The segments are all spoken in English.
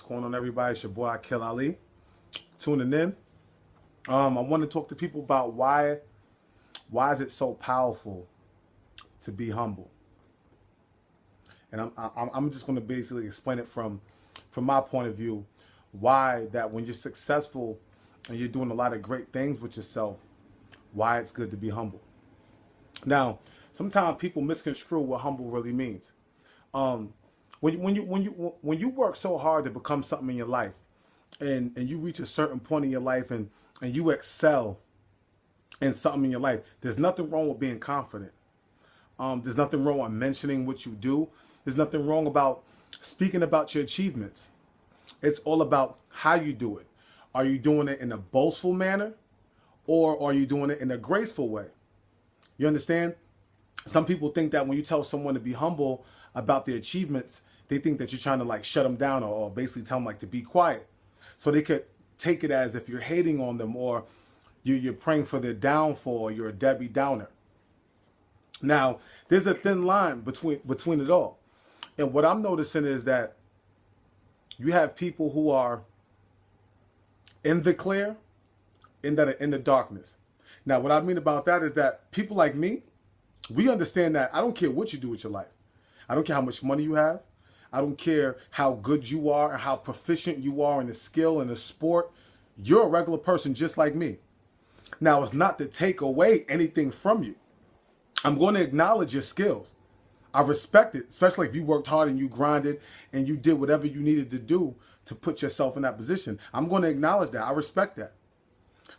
going on, everybody? It's your boy Akil Ali. Tuning in. I want to talk to people about why is it so powerful to be humble, and I'm just going to basically explain it from my point of view. Why that when you're successful and you're doing a lot of great things with yourself, why it's good to be humble. Now, sometimes people misconstrue what humble really means. When you work so hard to become something in your life, and you reach a certain point in your life, and you excel in something in your life, there's nothing wrong with being confident. There's nothing wrong with mentioning what you do. There's nothing wrong about speaking about your achievements. It's all about how you do it. Are you doing it in a boastful manner, or are you doing it in a graceful way? You understand? Some people think that when you tell someone to be humble about their achievements, they think that you're trying to like shut them down, or basically tell them like to be quiet. So they could take it as if you're hating on them, or you're praying for their downfall, or you're a Debbie Downer. Now, there's a thin line between it all. And what I'm noticing is that you have people who are in the clear and that are in the darkness. Now, what I mean about that is that people like me, we understand that I don't care what you do with your life. I don't care how much money you have. I don't care how good you are and how proficient you are in the skill and the sport. You're a regular person just like me. Now, it's not to take away anything from you. I'm going to acknowledge your skills. I respect it, especially if you worked hard and you grinded and you did whatever you needed to do to put yourself in that position. I'm going to acknowledge that. I respect that.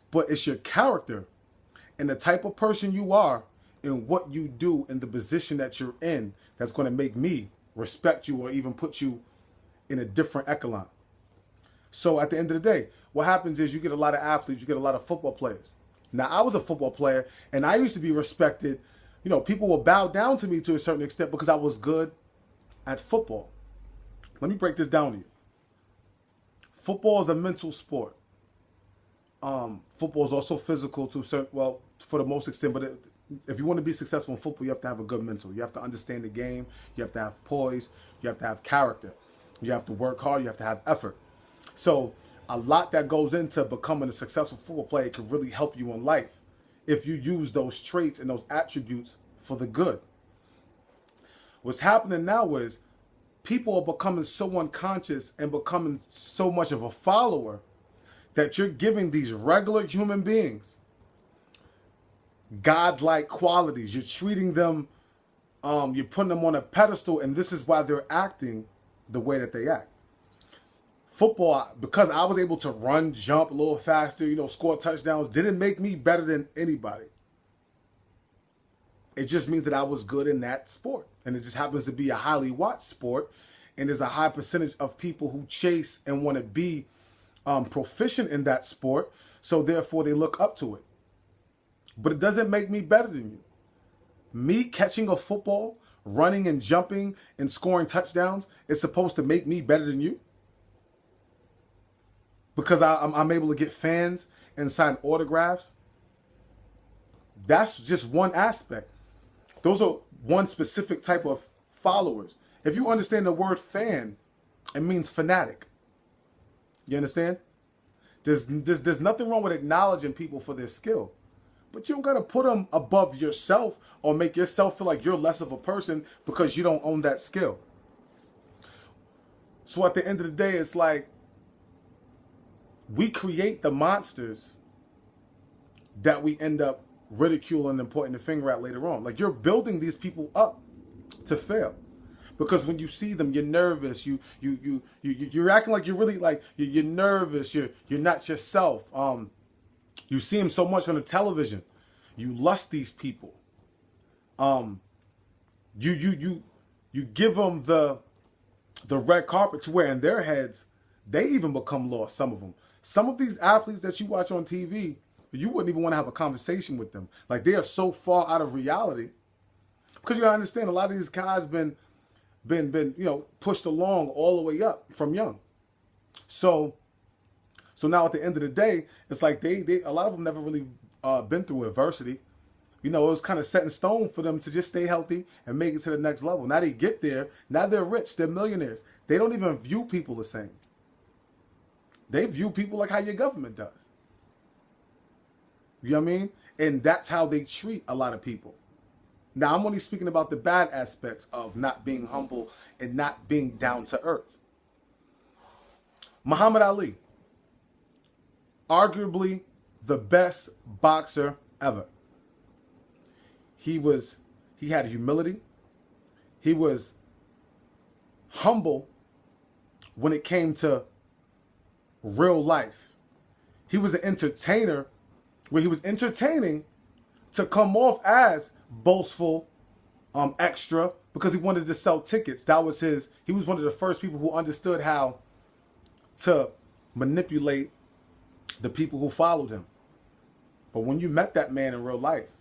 But it's your character and the type of person you are and what you do in the position that you're in that's going to make me respect you or even put you in a different echelon. So at the end of the day, what happens is you get a lot of athletes, you get a lot of football players. Now, I was a football player and I used to be respected. You know, people will bow down to me to a certain extent because I was good at football. Let me break this down to you. Football is a mental sport. Football is also physical to a certain, well, for the most extent, but if you want to be successful in football, you have to have a good mental. You have to understand the game. You have to have poise. You have to have character. You have to work hard. You have to have effort. So a lot that goes into becoming a successful football player can really help you in life if you use those traits and those attributes for the good. What's happening now is people are becoming so unconscious and becoming so much of a follower that you're giving these regular human beings godlike qualities. You're treating them, you're putting them on a pedestal, and this is why they're acting the way that they act. Football, because I was able to run, jump a little faster, score touchdowns, didn't make me better than anybody. It just means that I was good in that sport. And it just happens to be a highly watched sport. And there's a high percentage of people who chase and want to be proficient in that sport. So therefore they look up to it. But it doesn't make me better than you. Me catching a football, running and jumping and scoring touchdowns is supposed to make me better than you? Because I'm able to get fans and sign autographs? That's just one aspect. Those are one specific type of followers. If you understand the word fan, it means fanatic. You understand? There's nothing wrong with acknowledging people for their skill. But you don't got to put them above yourself or make yourself feel like you're less of a person because you don't own that skill. So at the end of the day, it's like we create the monsters that we end up ridiculing and pointing the finger at later on. Like, you're building these people up to fail. Because when you see them, you're nervous. You're acting like you're really like you're nervous. You're not yourself. You see them so much on the television. You lust these people. You give them the red carpet to where in their heads they even become lost. Some of them. Some of these athletes that you watch on TV, you wouldn't even want to have a conversation with them. Like, they are so far out of reality. Because you gotta understand, a lot of these guys been pushed along all the way up from young. So now at the end of the day, it's like they a lot of them never really been through adversity. It was kind of set in stone for them to just stay healthy and make it to the next level. Now they get there, now they're rich, they're millionaires. They don't even view people the same. They view people like how your government does. You know what I mean? And that's how they treat a lot of people. Now, I'm only speaking about the bad aspects of not being humble and not being down to earth. Muhammad Ali, arguably the best boxer ever. He had humility. He was humble when it came to real life. He was an entertainer where he was entertaining to come off as boastful, extra, because he wanted to sell tickets. He was one of the first people who understood how to manipulate the people who followed him. But when you met that man in real life,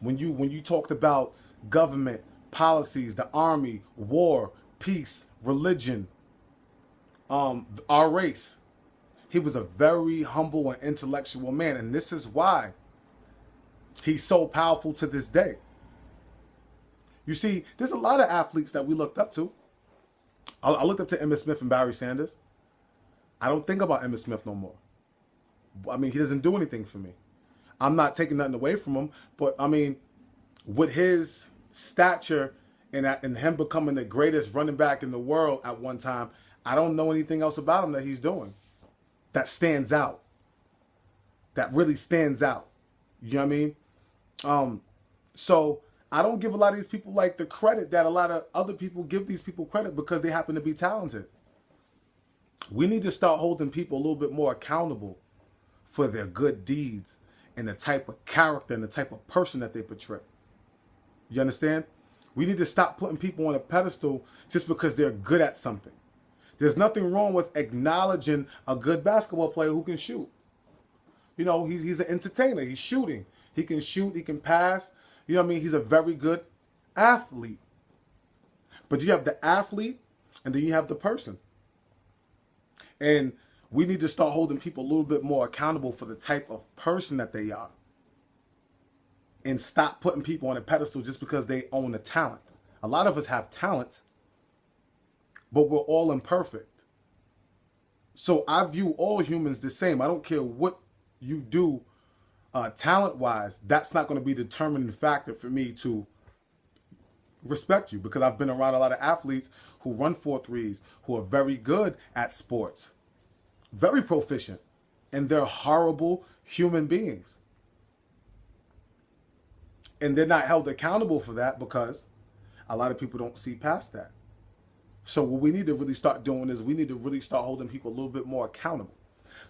when you talked about government, policies, the army, war, peace, religion, our race, he was a very humble and intellectual man. And this is why he's so powerful to this day. You see, there's a lot of athletes that we looked up to. I looked up to Emmitt Smith and Barry Sanders. I don't think about Emmitt Smith no more. I mean, he doesn't do anything for me. I'm not taking nothing away from him, but I mean, with his stature and him becoming the greatest running back in the world at one time, I don't know anything else about him that he's doing that stands out. That really stands out. You know what I mean? So I don't give a lot of these people like the credit that a lot of other people give these people credit because they happen to be talented. We need to start holding people a little bit more accountable for their good deeds and the type of character and the type of person that they portray. You understand? We need to stop putting people on a pedestal just because they're good at something. There's nothing wrong with acknowledging a good basketball player who can shoot. You know, he's an entertainer. He's shooting. He can shoot. He can pass. You know what I mean? He's a very good athlete. But you have the athlete and then you have the person. And we need to start holding people a little bit more accountable for the type of person that they are. And stop putting people on a pedestal just because they own a talent. A lot of us have talent, but we're all imperfect. So I view all humans the same. I don't care what you do talent-wise. That's not going to be the determining factor for me to respect you, because I've been around a lot of athletes who run 4.3s, who are very good at sports, very proficient, and they're horrible human beings. And they're not held accountable for that because a lot of people don't see past that. So what we need to really start doing is we need to really start holding people a little bit more accountable.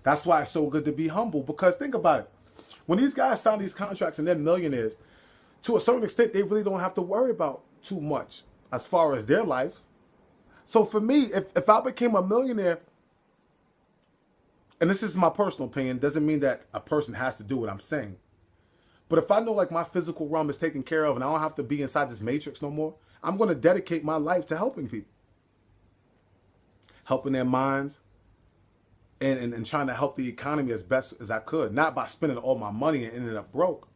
That's why it's so good to be humble, because think about it. When these guys sign these contracts and they're millionaires, to a certain extent, they really don't have to worry about too much as far as their lives. So for me, if I became a millionaire, and this is my personal opinion, doesn't mean that a person has to do what I'm saying. But if I know like my physical realm is taken care of and I don't have to be inside this matrix no more, I'm going to dedicate my life to helping people. Helping their minds and trying to help the economy as best as I could. Not by spending all my money and ending up broke,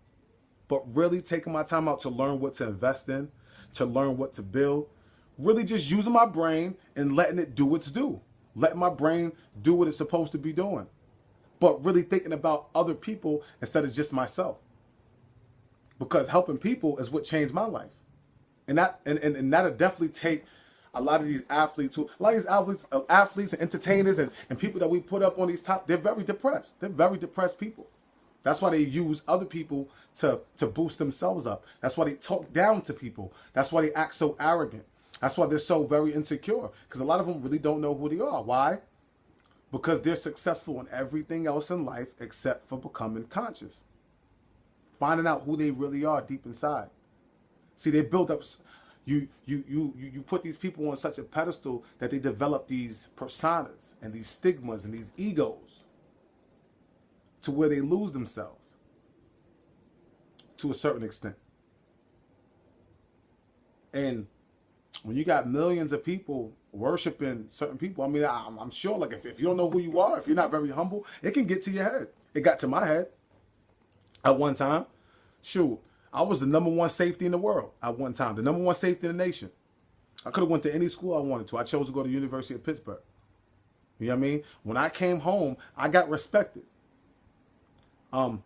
but really taking my time out to learn what to invest in, to learn what to build. Really just using my brain and letting it do its due. Letting my brain do what it's supposed to be doing. But really thinking about other people instead of just myself. Because helping people is what changed my life. And that'll definitely take a lot of these athletes athletes and entertainers and people that we put up on these top, they're very depressed. They're very depressed people. That's why they use other people to boost themselves up. That's why they talk down to people. That's why they act so arrogant. That's why they're so very insecure. Because a lot of them really don't know who they are. Why? Because they're successful in everything else in life except for becoming conscious. Finding out who they really are deep inside. See, they build up, you put these people on such a pedestal that they develop these personas and these stigmas and these egos to where they lose themselves to a certain extent. And when you got millions of people worshiping certain people, I mean, I'm sure like if you don't know who you are, if you're not very humble, it can get to your head. It got to my head. At one time, shoot, I was the #1 safety in the world at one time, the #1 safety in the nation. I could have went to any school I wanted to. I chose to go to the University of Pittsburgh. You know what I mean? When I came home, I got respected.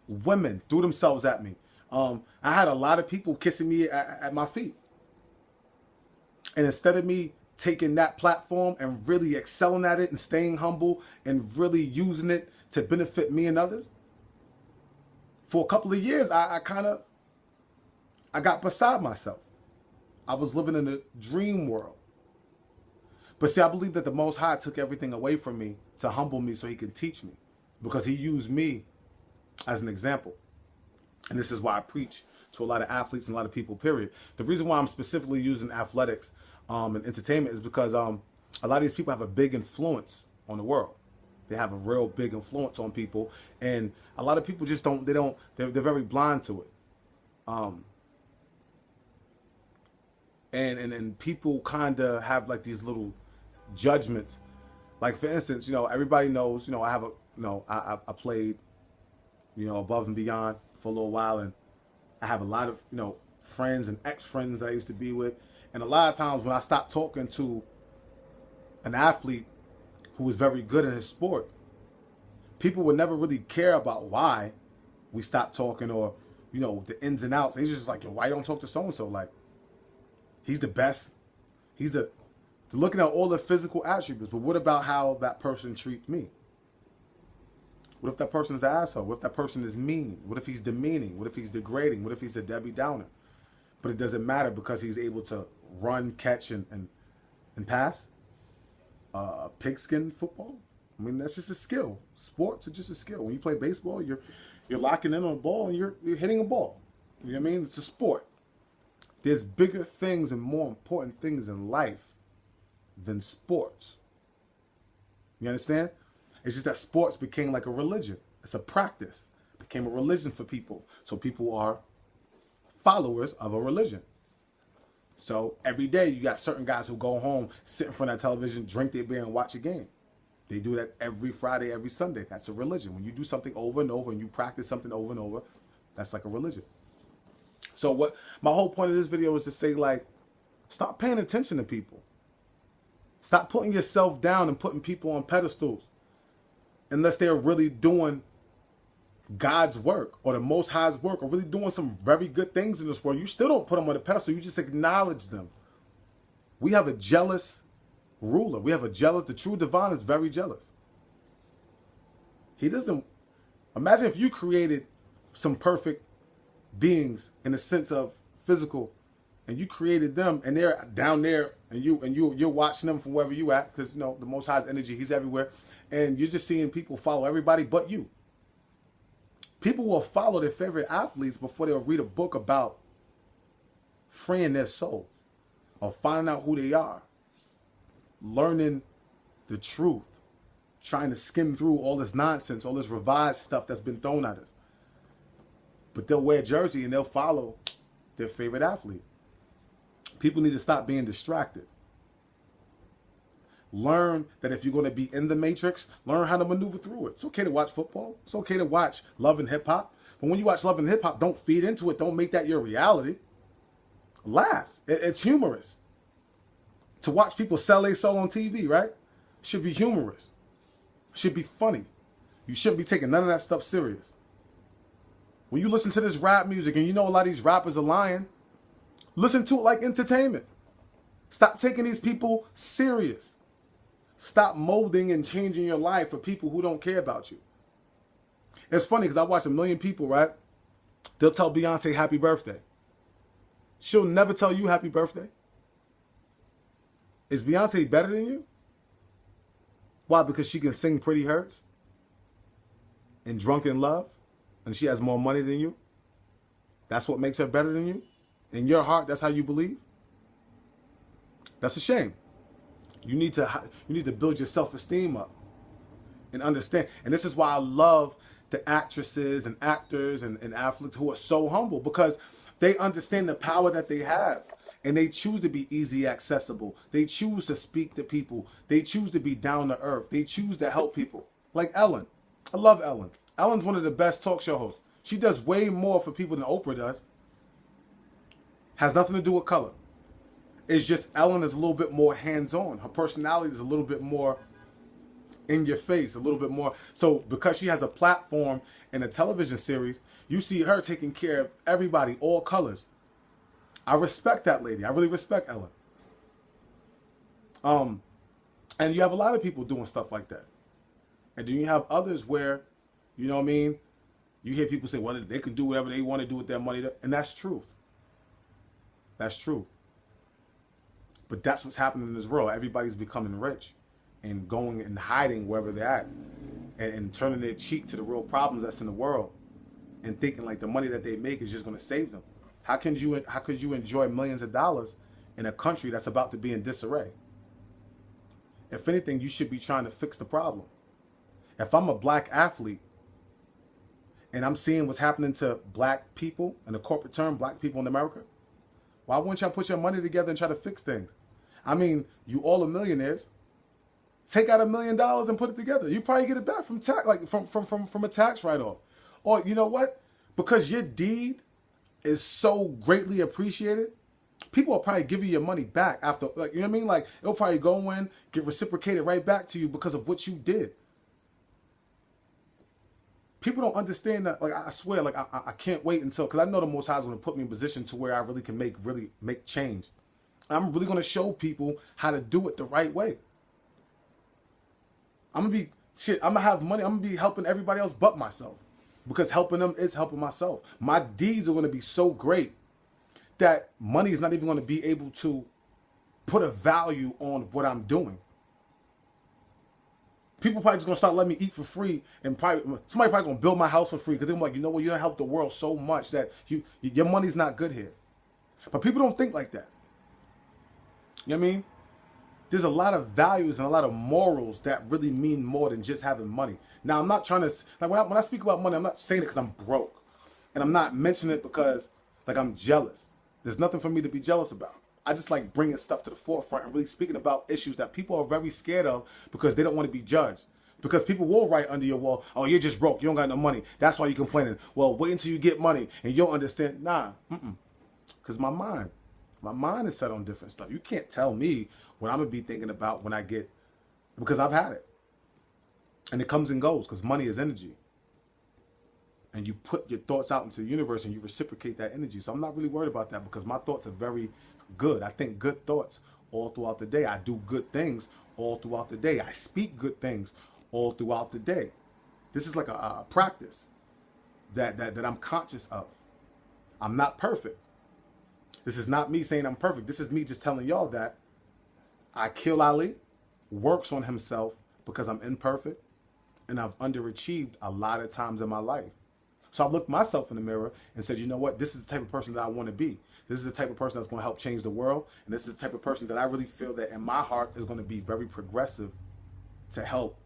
Women threw themselves at me. I had a lot of people kissing me at my feet. And instead of me taking that platform and really excelling at it and staying humble and really using it to benefit me and others, for a couple of years, I got beside myself. I was living in a dream world. But see, I believe that the Most High took everything away from me to humble me so he can teach me, because he used me as an example. And this is why I preach to a lot of athletes and a lot of people, period. The reason why I'm specifically using athletics and entertainment is because a lot of these people have a big influence on the world. They have a real big influence on people. And a lot of people just they're very blind to it. And people kind of have like these little judgments. Like, for instance, everybody knows, I have I played, Above and Beyond for a little while, and I have a lot of, friends and ex-friends that I used to be with. And a lot of times when I stopped talking to an athlete who was very good in his sport, people would never really care about why we stopped talking, or, the ins and outs. They just like, yo, why you don't talk to so-and-so? Like, he's the best. They're looking at all the physical attributes, but what about how that person treats me? What if that person's an asshole? What if that person is mean? What if he's demeaning? What if he's degrading? What if he's a Debbie Downer? But it doesn't matter because he's able to run, catch, and pass. Pigskin football. I mean, that's just a skill. Sports are just a skill. When you play baseball, you're locking in on a ball and you're hitting a ball. You know what I mean? It's a sport. There's bigger things and more important things in life than sports. You understand? It's just that sports became like a religion. It's a practice. It became a religion for people. So people are followers of a religion. So every day you got certain guys who go home, sit in front of that television, drink their beer, and watch a game. They do that every Friday, every Sunday. That's a religion. When you do something over and over and you practice something over and over, that's like a religion. So what my whole point of this video is to say, like, stop paying attention to people. Stop putting yourself down and putting people on pedestals unless they're really doing God's work or the Most High's work or really doing some very good things in this world. You still don't put them on the pedestal. You just acknowledge them. We have a jealous ruler. The true divine is very jealous. He doesn't, imagine if you created some perfect beings in the sense of physical, and you created them and they're down there and you're watching them from wherever you at, because the Most High's energy, he's everywhere, and you're just seeing people follow everybody but you. People will follow their favorite athletes before they'll read a book about freeing their souls or finding out who they are, learning the truth, trying to skim through all this nonsense, all this revised stuff that's been thrown at us. But they'll wear a jersey and they'll follow their favorite athlete. People need to stop being distracted. Learn that if you're going to be in the matrix, learn how to maneuver through it. It's okay to watch football. It's okay to watch Love and Hip Hop. But when you watch Love and Hip Hop, don't feed into it. Don't make that your reality. Laugh. It's humorous. To watch people sell their soul on TV, right? It should be humorous. It should be funny. You shouldn't be taking none of that stuff serious. When you listen to this rap music and you know a lot of these rappers are lying, listen to it like entertainment. Stop taking these people serious. Stop molding and changing your life for people who don't care about you. It's funny because I watch a million people, right? They'll tell Beyonce happy birthday. She'll never tell you happy birthday. Is Beyonce better than you? Why? Because she can sing Pretty Hurts and Drunk in Love, and she has more money than you? That's what makes her better than you? In your heart, that's how you believe? That's a shame. You need to build your self-esteem up and understand. And this is why I love the actresses and actors and athletes who are so humble, because they understand the power that they have. And they choose to be easy accessible. They choose to speak to people. They choose to be down to earth. They choose to help people. Like Ellen. I love Ellen. Ellen's one of the best talk show hosts. She does way more for people than Oprah does. Has nothing to do with color. It's just Ellen is a little bit more hands-on. Her personality is a little bit more in your face a little bit more. So because she has a platform in a television series, you see her taking care of everybody, all colors. I respect that lady. I really respect Ellen. And you have a lot of people doing stuff like that. And then you have others where, you know what I mean? You hear people say, well, they can do whatever they want to do with their money. And that's truth. That's truth. But that's what's happening in this world. Everybody's becoming rich and going and hiding wherever they're at and turning their cheek to the real problems that's in the world and thinking like the money that they make is just going to save them. How could you enjoy millions of dollars in a country that's about to be in disarray? If anything, you should be trying to fix the problem. If I'm a black athlete and I'm seeing what's happening to black people, in the corporate term, black people in America, why wouldn't y'all put your money together and try to fix things? I mean, you all are millionaires. Take out $1 million and put it together. You probably get it back from tax, like from a tax write-off. Or you know what? Because your deed is so greatly appreciated, people will probably give you your money back after, like, you know what I mean? Like, it'll probably go in, get reciprocated right back to you because of what you did. People don't understand that. Like, I swear, like, I can't wait until, because I know the Most High is going to put me in a position to where I really can make change. I'm really going to show people how to do it the right way. I'm going to have money. I'm going to be helping everybody else but myself. Because helping them is helping myself. My deeds are going to be so great that money is not even going to be able to put a value on what I'm doing. People probably just going to start letting me eat for free, and somebody probably going to build my house for free because they're like, you know what, you don't help the world so much that your money's not good here. But people don't think like that. You know what I mean? There's a lot of values and a lot of morals that really mean more than just having money. Now, I'm not trying to, like, when I speak about money, I'm not saying it because I'm broke. And I'm not mentioning it because, like, I'm jealous. There's nothing for me to be jealous about. I just like bringing stuff to the forefront and really speaking about issues that people are very scared of because they don't want to be judged. Because people will write under your wall, oh, you're just broke. You don't got no money. That's why you're complaining. Well, wait until you get money and you'll understand. Nah, because my mind is set on different stuff. You can't tell me what I'm going to be thinking about when I get, because I've had it. And it comes and goes because money is energy. And you put your thoughts out into the universe and you reciprocate that energy. So I'm not really worried about that because my thoughts are very good. I think good thoughts all throughout the day. I do good things all throughout the day. I speak good things all throughout the day. This is like a practice that I'm conscious of. I'm not perfect. This is not me saying I'm perfect. This is me just telling y'all that Akil Ali works on himself because I'm imperfect and I've underachieved a lot of times in my life. So I looked myself in the mirror and said, you know what? This is the type of person that I want to be. This is the type of person that's going to help change the world. And this is the type of person that I really feel that in my heart is going to be very progressive to help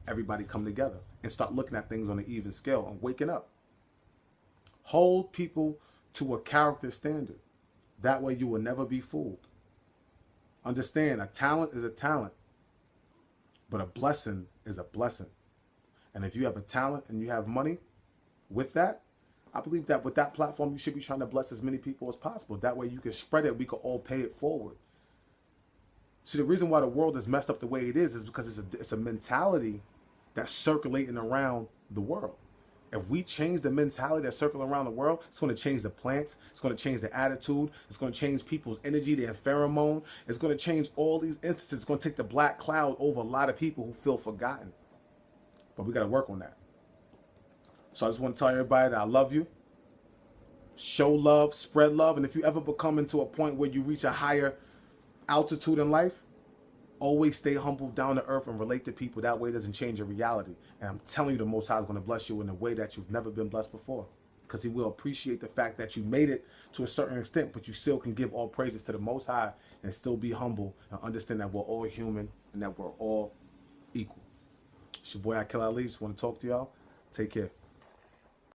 everybody come together and start looking at things on an even scale and waking up. Hold people to a character standard. That way you will never be fooled. Understand, a talent is a talent, but a blessing is a blessing. And if you have a talent and you have money with that, I believe that with that platform, you should be trying to bless as many people as possible. That way you can spread it. We can all pay it forward. See, the reason why the world is messed up the way it is because it's a mentality that's circulating around the world. If we change the mentality that's circling around the world, it's going to change the plants. It's going to change the attitude. It's going to change people's energy, their pheromone. It's going to change all these instances. It's going to take the black cloud over a lot of people who feel forgotten. But we got to work on that. So I just want to tell everybody that I love you. Show love, spread love. And if you ever become into a point where you reach a higher altitude in life, always stay humble, down to earth, and relate to people. That way it doesn't change your reality. And I'm telling you, the Most High is going to bless you in a way that you've never been blessed before. Because he will appreciate the fact that you made it to a certain extent, but you still can give all praises to the Most High and still be humble and understand that we're all human and that we're all equal. It's your boy Akil Ali. Just want to talk to y'all. Take care.